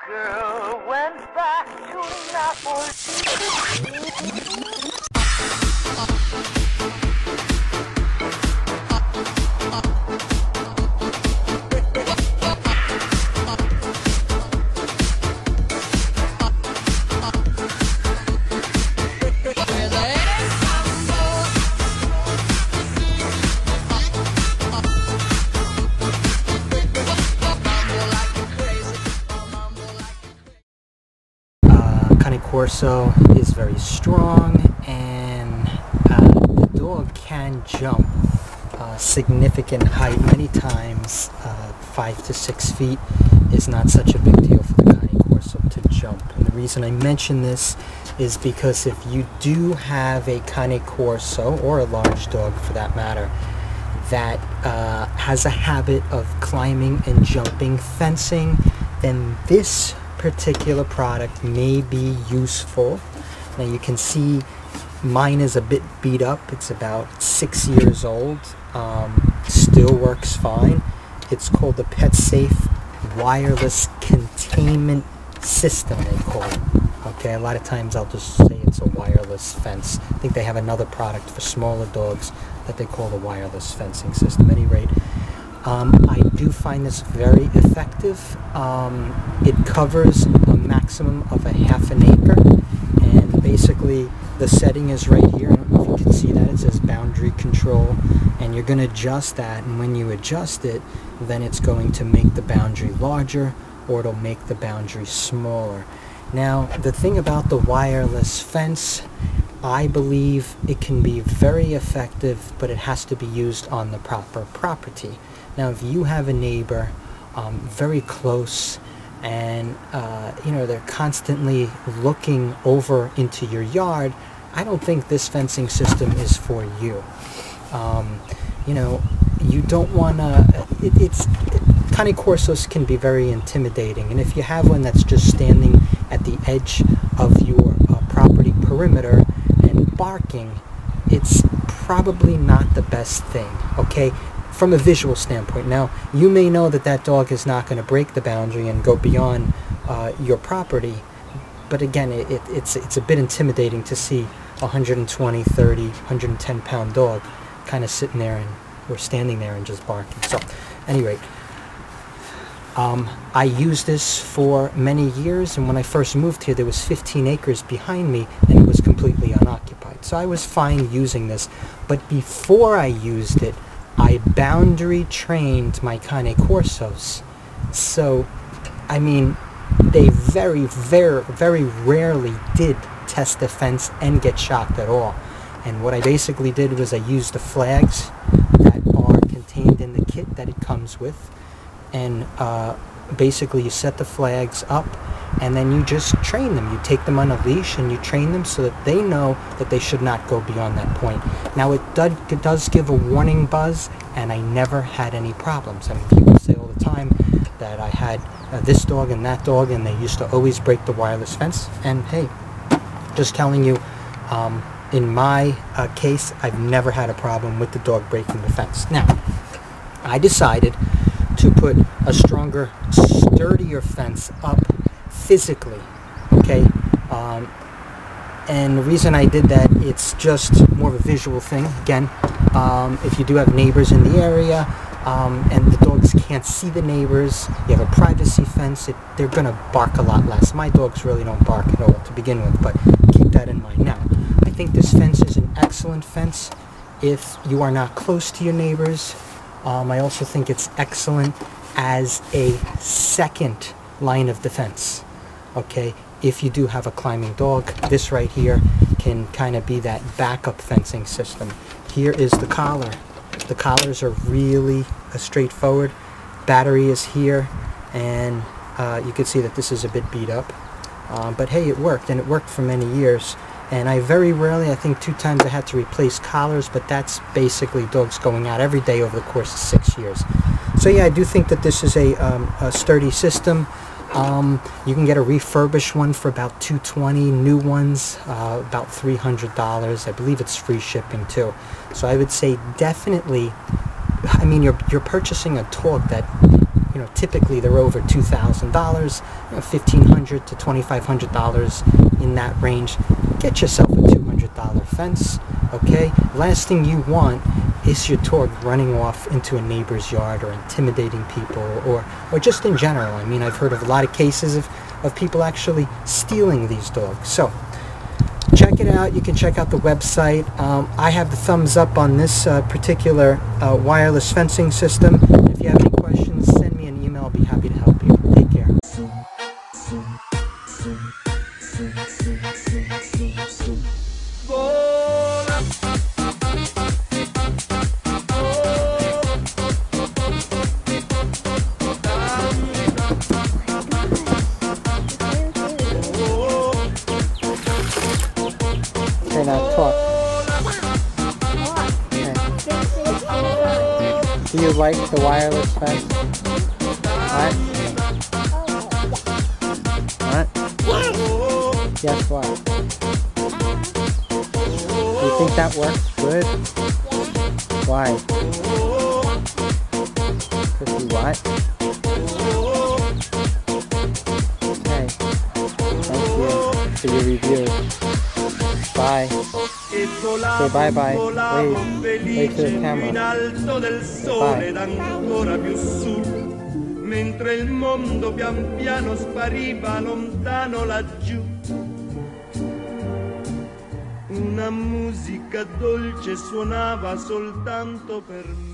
Girl went back to Naples. Corso is very strong, and the dog can jump significant height. Many times 5 to 6 feet is not such a big deal for the Cane Corso to jump. And the reason I mention this is because if you do have a Cane Corso, or a large dog for that matter, that has a habit of climbing and jumping fencing, then this particular product may be useful. Now you can see mine is a bit beat up. It's about 6 years old. Still works fine. It's called the Petsafe wireless containment system, they call it. Okay, a lot of times I'll just say it's a wireless fence. I think they have another product for smaller dogs that they call the wireless fencing system. At any rate, I do find this very effective. It covers a maximum of a ½ an acre, and basically the setting is right here. I don't know if you can see that. It says boundary control, and you're going to adjust that, and when you adjust it, then it's going to make the boundary larger, or it'll make the boundary smaller. Now, the thing about the wireless fence, I believe it can be very effective, but it has to be used on the proper property. Now, if you have a neighbor very close, and you know, they're constantly looking over into your yard, I don't think this fencing system is for you. You know, you don't want to. Cane Corsos can be very intimidating, and if you have one that's just standing at the edge of your property perimeter and barking, it's probably not the best thing. Okay. From a visual standpoint. Now, you may know that that dog is not going to break the boundary and go beyond your property, but again, it's a bit intimidating to see a 120, 30, 110 pound dog kind of sitting there or standing there and just barking. So, at any rate, I used this for many years, and when I first moved here, there was 15 acres behind me, and it was completely unoccupied. So I was fine using this, but before I used it, I boundary trained my Cane Corsos. So, I mean, they very, very, very rarely did test the fence and get shocked at all. And what I basically did was I used the flags that are contained in the kit that it comes with. And basically you set the flags up, and then you just train them. You take them on a leash and you train them so that they know that they should not go beyond that point. Now, it does give a warning buzz, and I never had any problems. I mean, people say all the time that I had this dog and that dog, and they used to always break the wireless fence. And hey, just telling you, in my case, I've never had a problem with the dog breaking the fence. Now, I decided to put a stronger, sturdier fence up physically, okay? And the reason I did that, it's just more of a visual thing. Again, if you do have neighbors in the area, and the dogs can't see the neighbors, you have a privacy fence, they're going to bark a lot less. My dogs really don't bark at all to begin with, but keep that in mind. Now, I think this fence is an excellent fence if you are not close to your neighbors. I also think it's excellent as a second line of defense. Okay, if you do have a climbing dog, this right here can kind of be that backup fencing system. Here is the collar. The collars are really straightforward. Battery is here, and you can see that this is a bit beat up. But hey, it worked, and it worked for many years. And I very rarely, I think 2 times I had to replace collars, but that's basically dogs going out every day over the course of 6 years. So yeah, I do think that this is a sturdy system. You can get a refurbished one for about $220, new ones about $300. I believe it's free shipping too. So I would say definitely, I mean, you're purchasing a dog that, you know, typically they're over $2,000, you know, $1,500 to $2,500 in that range. Get yourself a $200 fence, okay? Last thing you want is your dog running off into a neighbor's yard or intimidating people, or just in general. I mean, I've heard of a lot of cases of people actually stealing these dogs. So check it out. You can check out the website. I have the thumbs up on this particular wireless fencing system. If you have any questions, send me an email. I'll be happy to help you. Take care. Okay, now talk. Okay. Do you like the wireless fence? What? What? Yes, what? Do you think that works good? Why? Because you what? Okay. Thank you for your review. Bye. Say bye-bye. Wave to the camera. Say bye. Mentre il mondo pian piano spariva lontano laggiù. Una musica dolce suonava soltanto per me.